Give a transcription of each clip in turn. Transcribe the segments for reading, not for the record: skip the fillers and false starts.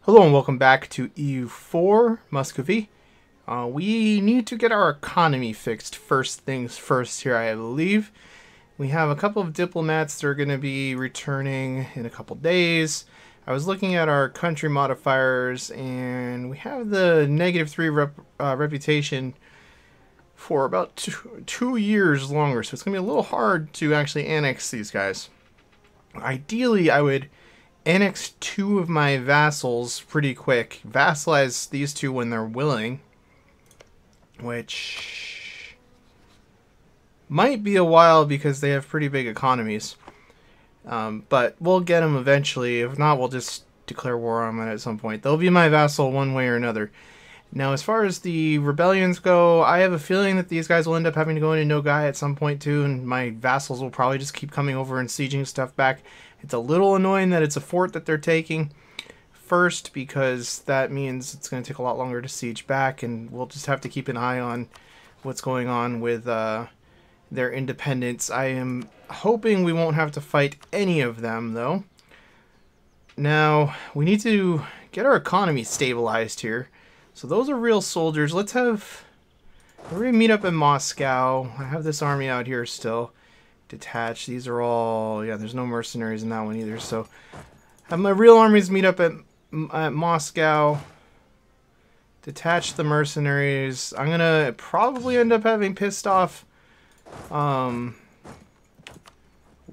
Hello and welcome back to EU4 Muscovy. We need to get our economy fixed first things first here, I believe. We have a couple of diplomats that are going to be returning in a couple days. I was looking at our country modifiers and we have the -3 reputation for about two years longer. So it's going to be a little hard to actually annex these guys. Ideally, I would annex 2 of my vassals pretty quick. Vassalize these 2 when they're willing. Which might be a while because they have pretty big economies. But we'll get them eventually. If not, we'll just declare war on them at some point. They'll be my vassal one way or another. Now, as far as the rebellions go, I have a feeling that these guys will end up having to go into Nogai at some point too, and my vassals will probably just keep coming over and sieging stuff back. It's a little annoying that it's a fort that they're taking first, because that means it's going to take a lot longer to siege back, and we'll just have to keep an eye on what's going on with their independence. I am hoping we won't have to fight any of them, though. Now, we need to get our economy stabilized here. So those are real soldiers. We're going to meet up in Moscow. I have this army out here still. Detached. These are all... yeah, there's no mercenaries in that one either. So have my real armies meet up at Moscow. Detach the mercenaries. I'm going to probably end up having pissed off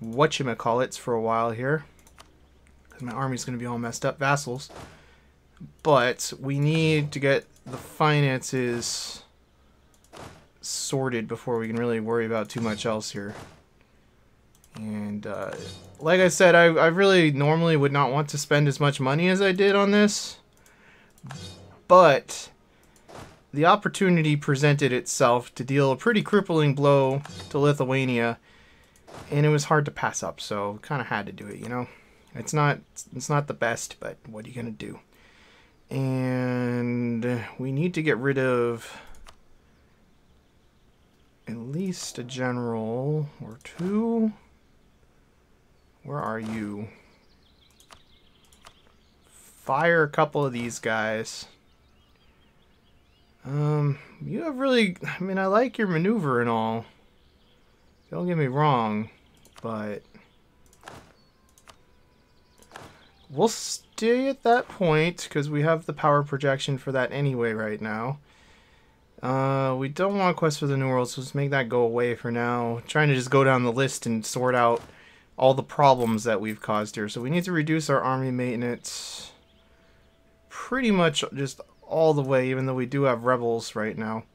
whatchamacallits for a while here. Because my army's going to be all messed up. Vassals. But we need to get the finances sorted before we can really worry about too much else here. And like I said, I really normally would not want to spend as much money as I did on this. But the opportunity presented itself to deal a pretty crippling blow to Lithuania. And it was hard to pass up, so kind of had to do it, you know. It's not the best, but what are you going to do? And we need to get rid of at least a general or 2. Where are you? Fire a couple of these guys. You have really... I mean, I like your maneuver and all. Don't get me wrong, but... we'll stay at that point, because we have the power projection for that anyway right now. We don't want Quest for the New World, so let's make that go away for now. Trying to just go down the list and sort out all the problems that we've caused here. So we need to reduce our army maintenance pretty much just all the way, even though we do have rebels right now.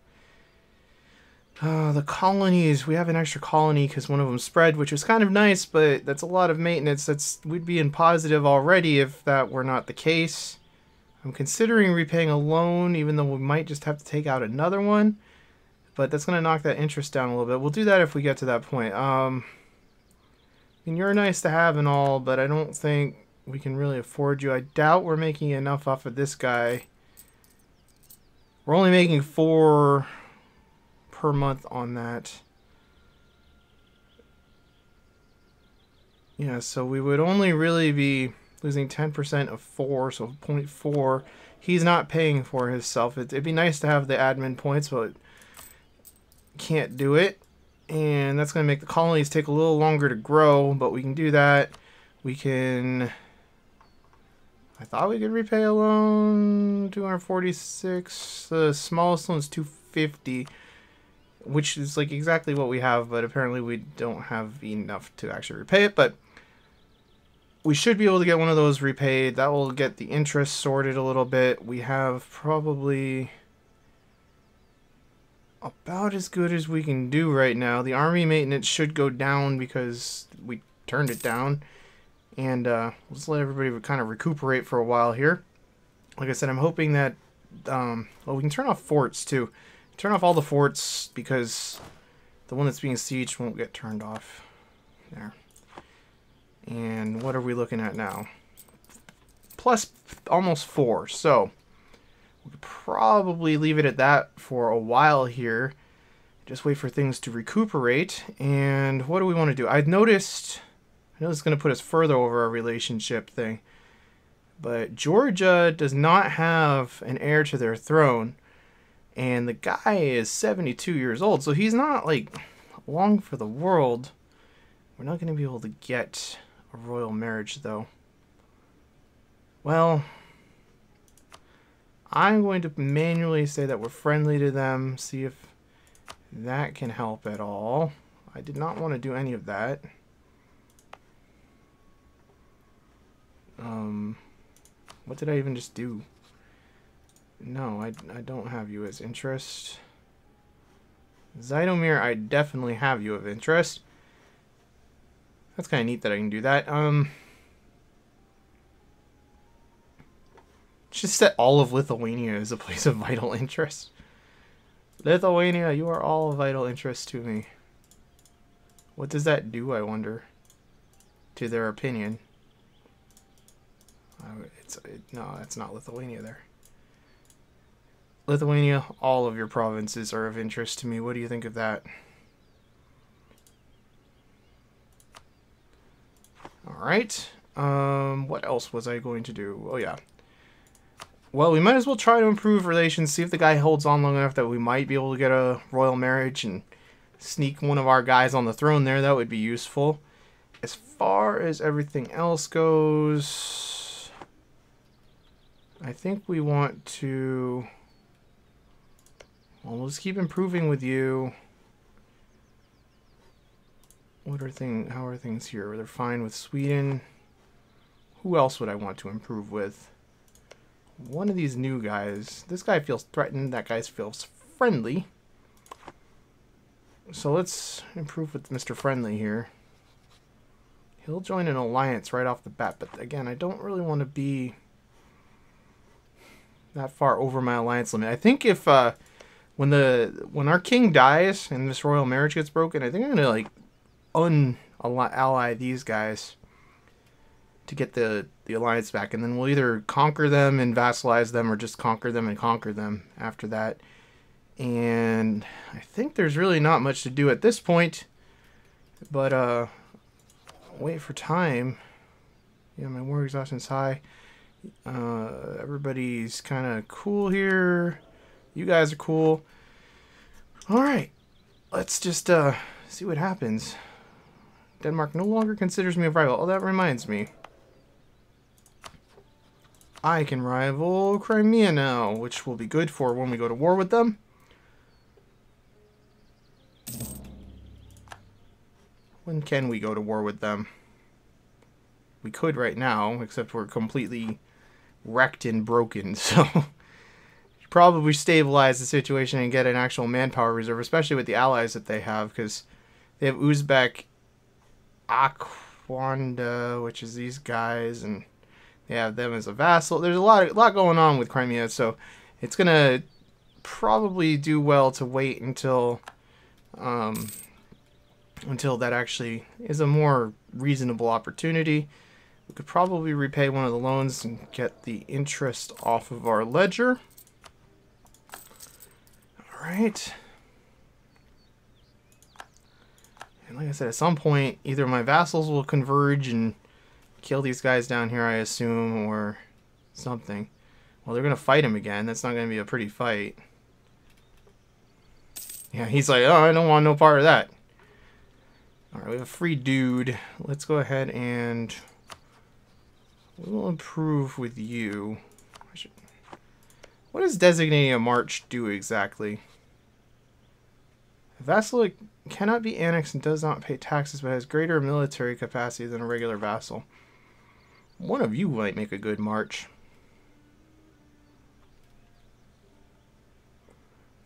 The colonies, we have an extra colony because one of them spread, which was kind of nice, but that's a lot of maintenance. We'd be in positive already if that were not the case. I'm considering repaying a loan, even though we might just have to take out another one. But that's going to knock that interest down a little bit. We'll do that if we get to that point. I mean, you're nice to have and all, but I don't think we can really afford you. I doubt we're making enough off of this guy. We're only making 4 per month on that. Yeah, so we would only really be losing 10% of 4, so 0.4. He's not paying for himself. It'd be nice to have the admin points, but can't do it. And that's going to make the colonies take a little longer to grow, but we can do that. We can... I thought we could repay a loan. 246. The smallest loan is 250. Which is like exactly what we have, but apparently we don't have enough to actually repay it. But we should be able to get one of those repaid. That will get the interest sorted a little bit. We have probably about as good as we can do right now. The army maintenance should go down because we turned it down. And let's let everybody kind of recuperate for a while here. Like I said, I'm hoping that... well, we can turn off forts too. Turn off all the forts because the one that's being sieged won't get turned off. There. And what are we looking at now? Plus almost 4. So we could probably leave it at that for a while here. Just wait for things to recuperate. And what do we want to do? I know this is going to put us further over our relationship thing. But Georgia does not have an heir to their throne. And the guy is 72 years old, so he's not, like, long for the world. We're not going to be able to get a royal marriage, though. Well, I'm going to manually say that we're friendly to them, see if that can help at all. I did not want to do any of that. What did I even just do? No, I don't have you as interest. Zytomir, I definitely have you of interest. That's kind of neat that I can do that. Just set all of Lithuania as a place of vital interest. Lithuania, you are all of vital interest to me. What does that do, I wonder, to their opinion? No, that's not Lithuania there. Lithuania, all of your provinces are of interest to me. What do you think of that? Alright. What else was I going to do? Oh, yeah. Well, we might as well try to improve relations, see if the guy holds on long enough that we might be able to get a royal marriage and sneak one of our guys on the throne there. That would be useful. As far as everything else goes, I think we want to... Well, we'll just keep improving with you. How are things here? They're fine with Sweden. Who else would I want to improve with? One of these new guys. This guy feels threatened. That guy feels friendly. So let's improve with Mr. Friendly here. He'll join an alliance right off the bat. But again, I don't really want to be that far over my alliance limit. I think if when our king dies and this royal marriage gets broken, I think I'm gonna like unally these guys to get the alliance back, and then we'll either conquer them and vassalize them or just conquer them and conquer them after that. And I think there's really not much to do at this point, but wait for time. Yeah, my war exhaustion's high. Everybody's kind of cool here. You guys are cool. Alright, let's just see what happens. Denmark no longer considers me a rival. Oh, that reminds me. I can rival Crimea now, which will be good for when we go to war with them. When can we go to war with them? We could right now, except we're completely wrecked and broken, so probably stabilize the situation and get an actual manpower reserve, especially with the allies that they have, because they have Uzbek Akwanda, which is these guys, and they have them as a vassal. There's a lot going on with Crimea, so it's gonna probably do well to wait until that actually is a more reasonable opportunity. We could probably repay one of the loans and get the interest off of our ledger. Alright. And like I said, at some point, either my vassals will converge and kill these guys down here, I assume, or something. Well, they're going to fight him again. That's not going to be a pretty fight. Yeah, he's like, oh, I don't want no part of that. Alright, we have a free dude. Let's go ahead and we'll improve with you. What does designating a march do exactly? A vassal cannot be annexed and does not pay taxes, but has greater military capacity than a regular vassal. One of you might make a good march.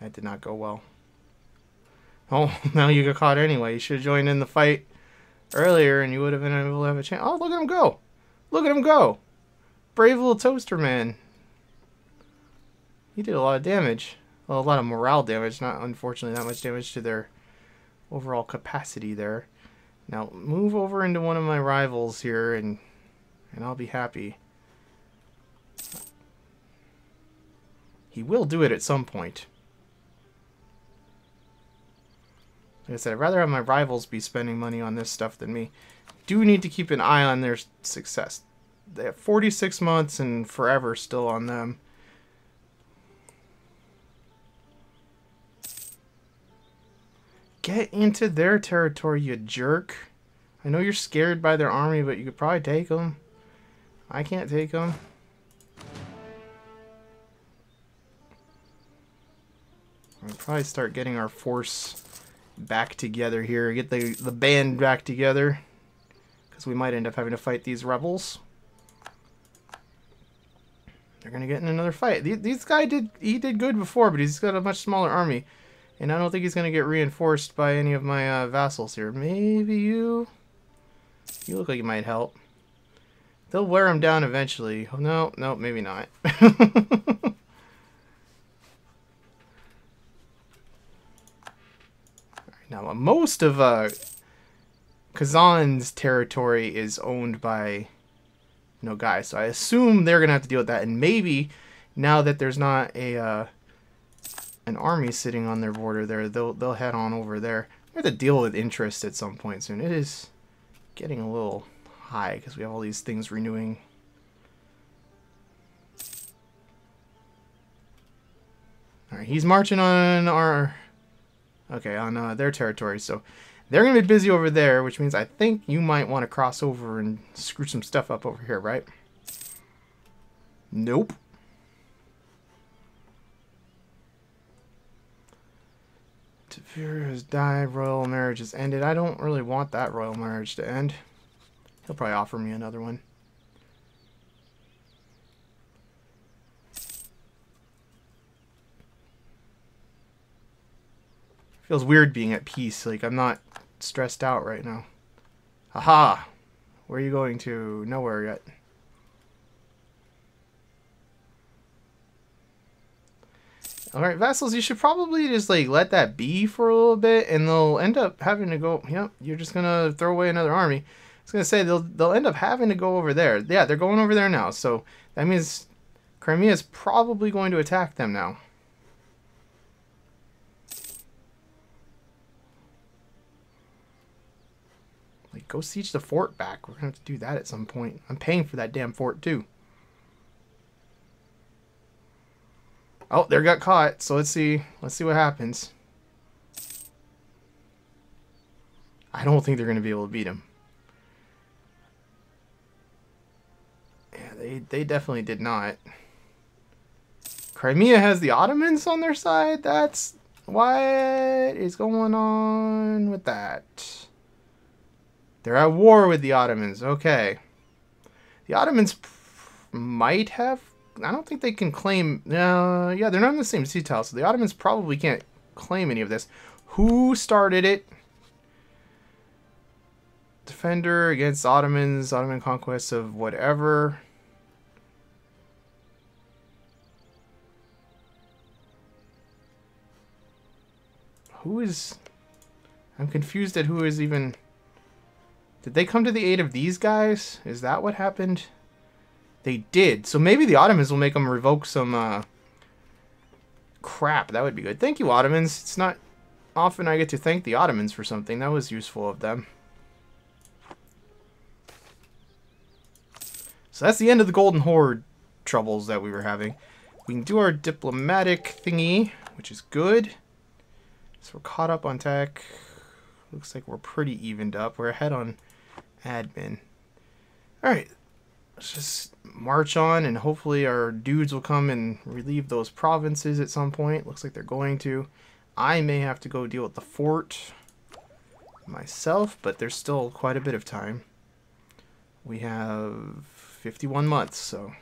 That did not go well. Oh, now you got caught anyway. You should have joined in the fight earlier and you would have been able to have a chance. Oh, look at him go. Look at him go. Brave little toaster man. He did a lot of damage. Well, a lot of morale damage. Not, unfortunately, that much damage to their overall capacity there. Now, move over into one of my rivals here and I'll be happy. He will do it at some point. Like I said, I'd rather have my rivals be spending money on this stuff than me. Do need to keep an eye on their success. They have 46 months and forever still on them. Get into their territory, you jerk. I know you're scared by their army, but you could probably take them. I can't take them. We'll probably start getting our force back together here. Get the band back together. Because we might end up having to fight these rebels. They're going to get in another fight. These guy did good before, but he's got a much smaller army. And I don't think he's going to get reinforced by any of my vassals here. Maybe you? You look like you might help. They'll wear him down eventually. Oh, no, maybe not. Now, most of Kazan's territory is owned by Nogai, so I assume they're going to have to deal with that. And maybe, now that there's not a an army sitting on their border there, they'll head on over there. We have to deal with interest at some point soon. It is getting a little high because we have all these things renewing. Alright, he's marching on our... Okay, on their territory, so they're going to be busy over there, which means I think you might want to cross over and screw some stuff up over here, right? Nope. Tavira has died, royal marriage has ended. I don't really want that royal marriage to end. He'll probably offer me another one. Feels weird being at peace. Like, I'm not stressed out right now. Aha! Where are you going to? Nowhere yet. Alright, vassals, you should probably just, like, let that be for a little bit, and they'll end up having to go... Yep, you're just gonna throw away another army. I was gonna say, they'll end up having to go over there. Yeah, they're going over there now, so that means Crimea is probably going to attack them now. Like, go siege the fort back. We're gonna have to do that at some point. I'm paying for that damn fort, too. Oh, they got caught. So let's see. Let's see what happens. I don't think they're going to be able to beat him. Yeah, they definitely did not. Crimea has the Ottomans on their side? That's... What is going on with that? They're at war with the Ottomans. Okay. The Ottomans might have... I don't think they can claim... yeah, they're not in the same sea tile, so the Ottomans probably can't claim any of this. Who started it? Defender against Ottomans, Ottoman conquests of whatever. Who is... I'm confused at who is even... Did they come to the aid of these guys? Is that what happened? They did. So maybe the Ottomans will make them revoke some crap. That would be good. Thank you, Ottomans. It's not often I get to thank the Ottomans for something. That was useful of them. So that's the end of the Golden Horde troubles that we were having. We can do our diplomatic thingy, which is good. So we're caught up on tech. Looks like we're pretty evened up. We're ahead on admin. Alright. Let's just march on, and hopefully our dudes will come and relieve those provinces at some point. Looks like they're going to. I may have to go deal with the fort myself, but there's still quite a bit of time. We have 51 months, so...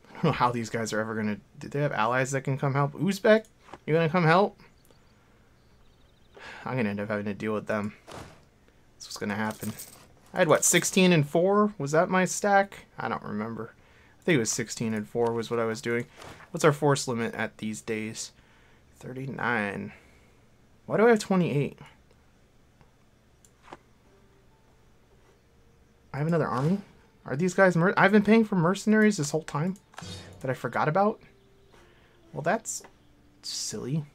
I don't know how these guys are ever going to... Did they have allies that can come help? Uzbek? You going to come help? I'm going to end up having to deal with them. That's what's going to happen. I had, what, 16 and 4? Was that my stack? I don't remember. I think it was 16 and 4 was what I was doing. What's our force limit at these days? 39. Why do I have 28? I have another army? Are these guys... I've been paying for mercenaries this whole time that I forgot about? Well, that's silly.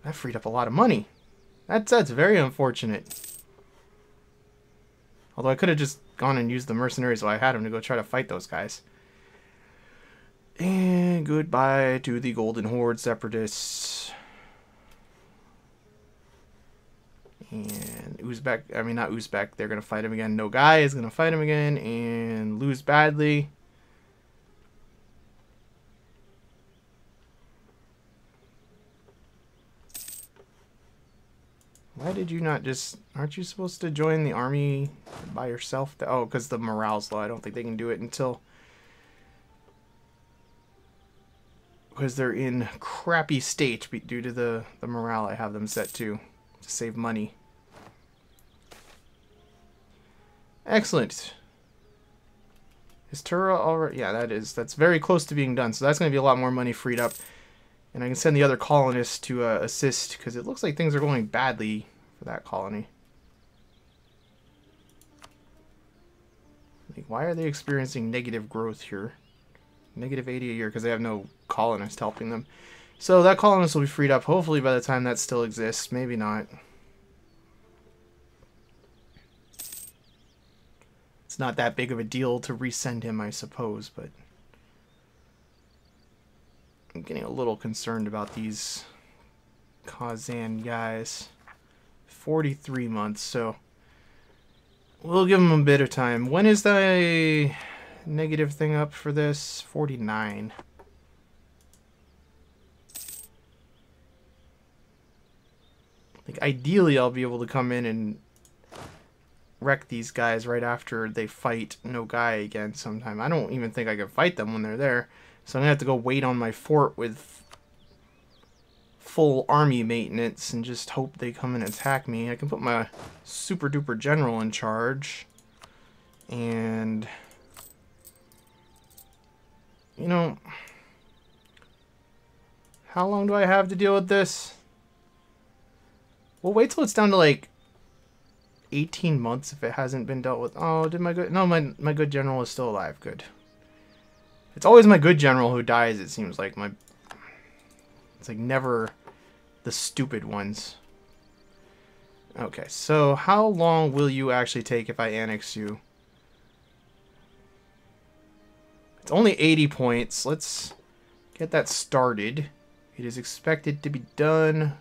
That freed up a lot of money. That's very unfortunate. Although I could have just gone and used the mercenaries while I had them to go try to fight those guys. And goodbye to the Golden Horde separatists. And Uzbek, I mean not Uzbek, they're going to fight him again. No guy is going to fight him again and lose badly. Why did you not just... Aren't you supposed to join the army by yourself? Oh, because the morale's low. I don't think they can do it until... Because they're in crappy state due to the morale I have them set to save money. Excellent. Is Tura already... Yeah, that's very close to being done. So that's going to be a lot more money freed up. And I can send the other colonists to assist, because it looks like things are going badly for that colony. Like, why are they experiencing negative growth here? Negative 80 a year, because they have no colonist helping them. So that colonist will be freed up, hopefully by the time that still exists. Maybe not. It's not that big of a deal to resend him, I suppose, but... I'm getting a little concerned about these Kazan guys. 43 months, so we'll give them a bit of time. When is the negative thing up for this? 49. Like, ideally, I'll be able to come in and wreck these guys right after they fight Nogai again sometime. I don't even think I can fight them when they're there. So I'm going to have to go wait on my fort with full army maintenance and just hope they come and attack me. I can put my super duper general in charge. And, you know, how long do I have to deal with this? Well, wait till it's down to like 18 months if it hasn't been dealt with. Oh, did my good... No, my good general is still alive. Good. It's always my good general who dies, it seems like. It's like never the stupid ones. Okay, so how long will you actually take if I annex you? It's only 80 points. Let's get that started. It is expected to be done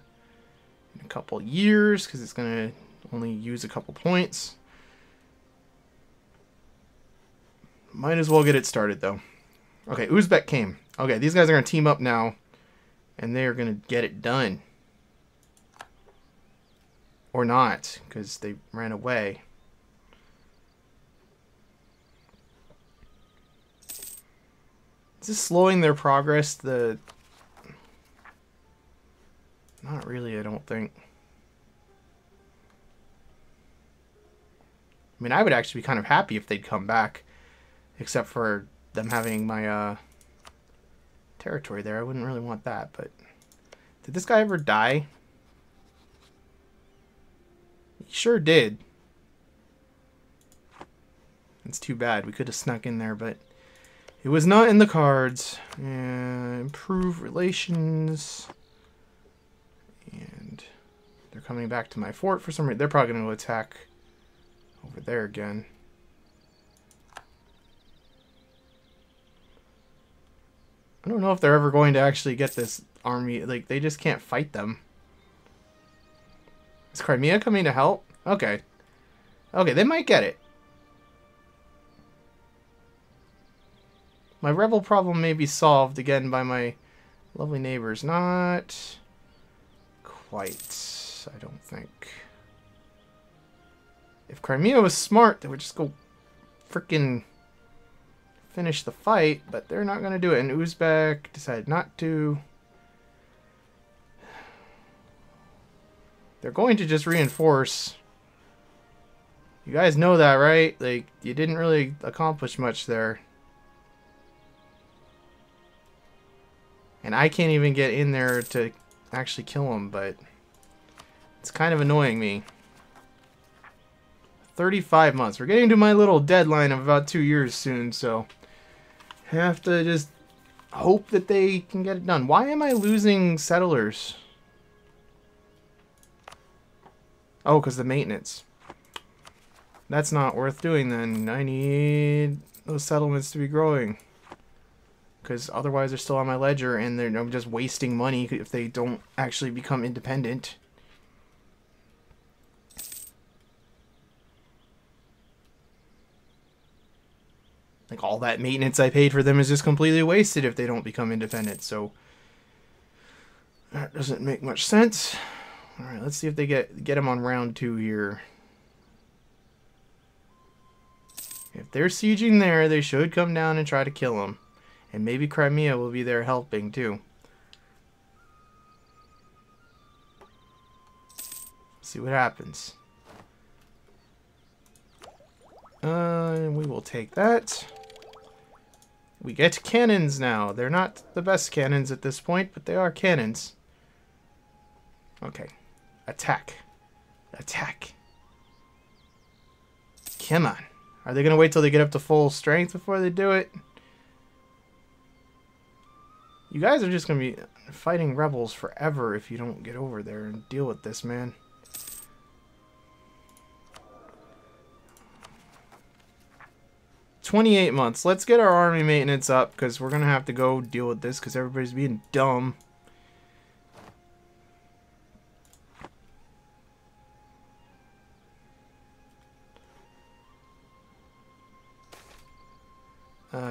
in a couple years because it's going to only use a couple points. Might as well get it started, though. Okay, Uzbek came. Okay, these guys are going to team up now, and they are going to get it done. Or not, because they ran away. Is this slowing their progress? Not really, I don't think. I mean, I would actually be kind of happy if they'd come back, except for them having my territory there. I wouldn't really want that, but did this guy ever die? He sure did. It's too bad. We could have snuck in there, but it was not in the cards. Improve relations. And they're coming back to my fort for some reason. They're probably going to attack over there again. I don't know if they're ever going to actually get this army. Like, they just can't fight them. Is Crimea coming to help? Okay. Okay, they might get it. My rebel problem may be solved again by my lovely neighbors. Not quite, I don't think. If Crimea was smart, they would just go frickin' finish the fight, but they're not going to do it. And Uzbek decided not to. They're going to just reinforce. You guys know that, right? Like, you didn't really accomplish much there. And I can't even get in there to actually kill them, but it's kind of annoying me. 35 months. We're getting to my little deadline of about 2 years soon, so have to just hope that they can get it done. Why am I losing settlers? Oh, because the maintenance. That's not worth doing then. I need those settlements to be growing. Because otherwise they're still on my ledger and I'm just wasting money if they don't actually become independent. Like, all that maintenance I paid for them is just completely wasted if they don't become independent. So that doesn't make much sense. Alright, let's see if they get them on round 2 here. If they're sieging there, they should come down and try to kill them. And maybe Crimea will be there helping too. See what happens. We will take that. We get cannons now. They're not the best cannons at this point, but they are cannons. Okay. Attack. Attack. Come on. Are they going to wait till they get up to full strength before they do it? You guys are just going to be fighting rebels forever if you don't get over there and deal with this, man. $28 months. Let's get our army maintenance up because we're going to have to go deal with this because everybody's being dumb.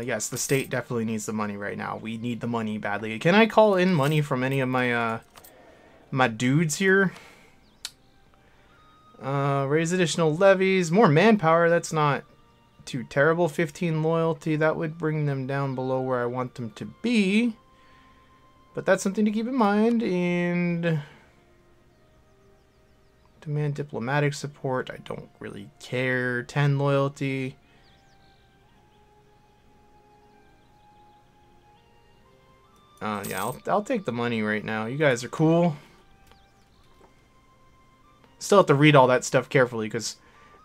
Yes, the state definitely needs the money right now. We need the money badly. Can I call in money from any of my my dudes here? Raise additional levies. More manpower. That's not too terrible. 15 loyalty. That would bring them down below where I want them to be. But that's something to keep in mind. And demand diplomatic support. I don't really care. 10 loyalty. Yeah, I'll take the money right now. You guys are cool. Still have to read all that stuff carefully because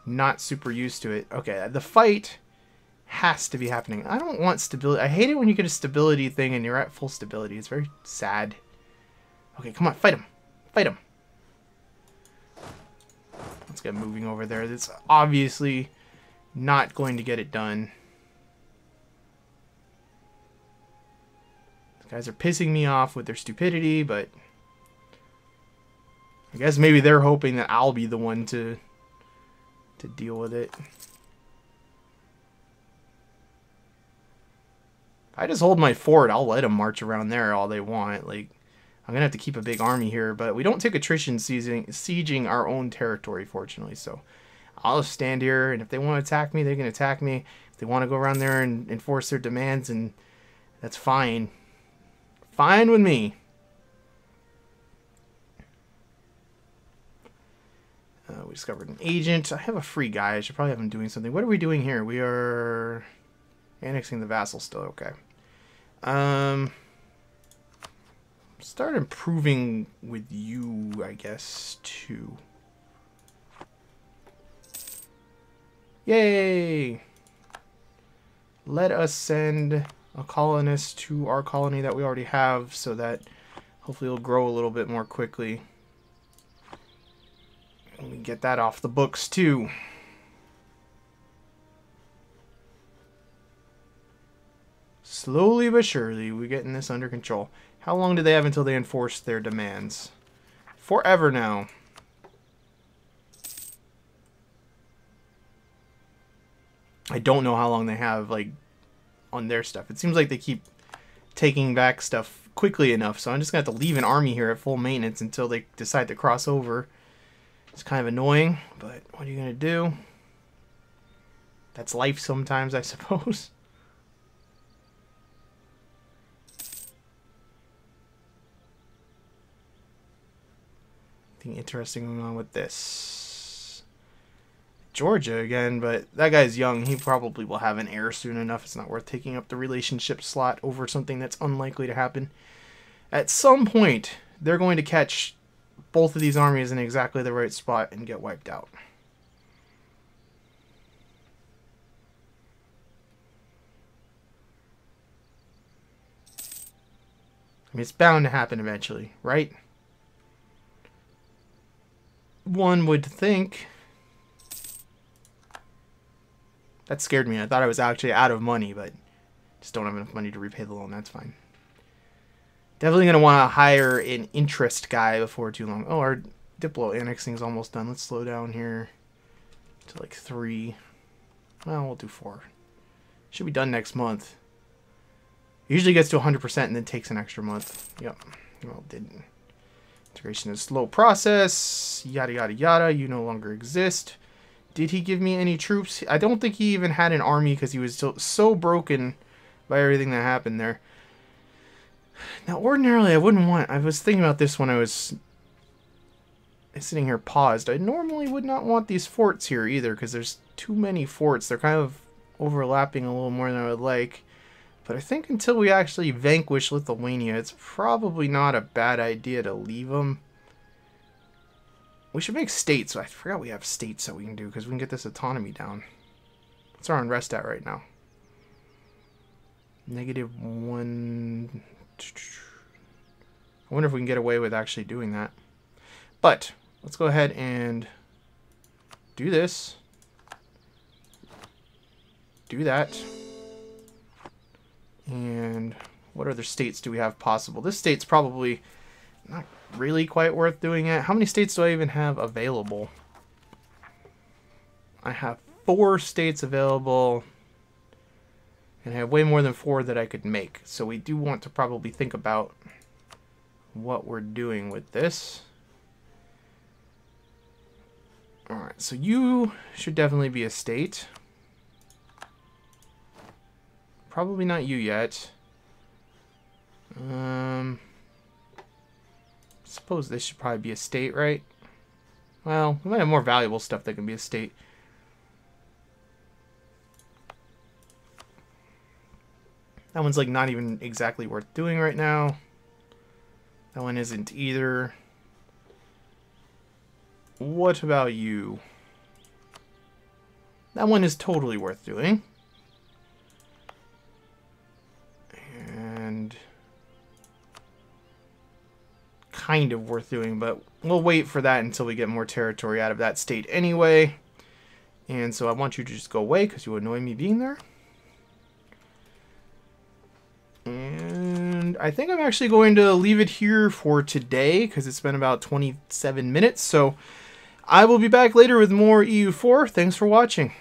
I'm not super used to it. Okay, the fight has to be happening. I don't want stability. I hate it when you get a stability thing and you're at full stability. It's very sad. Okay, come on, fight him. Fight him. Let's get moving over there. That's obviously not going to get it done. Guys are pissing me off with their stupidity, but I guess maybe they're hoping that I'll be the one to deal with it. If I just hold my fort, I'll let them march around there all they want. Like, I'm gonna have to keep a big army here, but we don't take attrition sieging our own territory, fortunately. So I'll just stand here, and if they want to attack me, they can attack me. If they want to go around there and enforce their demands, and that's fine. Fine with me. We discovered an agent. I have a free guy. I should probably have him doing something. What are we doing here? We are annexing the vassal still. Okay. Start improving with you, I guess, too. Yay! Let us send a colonist to our colony that we already have so that hopefully it'll grow a little bit more quickly. And we get that off the books too. Slowly but surely we're getting this under control. How long do they have until they enforce their demands? Forever now. I don't know how long they have, like, on their stuff. It seems like they keep taking back stuff quickly enough, so I'm just going to have to leave an army here at full maintenance until they decide to cross over. It's kind of annoying, but what are you going to do? That's life sometimes, I suppose. Anything interesting going on with this? Georgia again, but that guy's young. He probably will have an heir soon enough. It's not worth taking up the relationship slot over something that's unlikely to happen. At some point, they're going to catch both of these armies in exactly the right spot and get wiped out. mean, it's bound to happen eventually, right? One would think. That scared me. I thought I was actually out of money, but just don't have enough money to repay the loan. That's fine. Definitely going to want to hire an interest guy before too long. Oh, our Diplo annexing is almost done. Let's slow down here to like 3. Well, we'll do 4. Should be done next month. It usually gets to 100% and then takes an extra month. Yep. Well, it didn't. Integration is a slow process. Yada, yada, yada. You no longer exist. Did he give me any troops? I don't think he even had an army because he was so broken by everything that happened there. Now, ordinarily, I wouldn't want... I was thinking about this when I was sitting here paused. I normally would not want these forts here either because there's too many forts. They're kind of overlapping a little more than I would like. But I think until we actually vanquish Lithuania, it's probably not a bad idea to leave them. We should make states. I forgot we have states that we can do because we can get this autonomy down. What's our unrest at right now? -1. I wonder if we can get away with actually doing that. But let's go ahead and do this. Do that. And what other states do we have possible? This state's probably not really quite worth doing it. How many states do I even have available? I have 4 states available. And I have way more than 4 that I could make. So we do want to probably think about what we're doing with this. Alright, so you should definitely be a state. Probably not you yet. Suppose this should probably be a state, right? Well, we might have more valuable stuff that can be a state. That one's like not even exactly worth doing right now. That one isn't either. What about you? That one is totally worth doing. And kind of worth doing, but we'll wait for that until we get more territory out of that state anyway. And so I want you to just go away because you annoy me being there. And I think I'm actually going to leave it here for today because it's been about 27 minutes. So I will be back later with more EU4. Thanks for watching.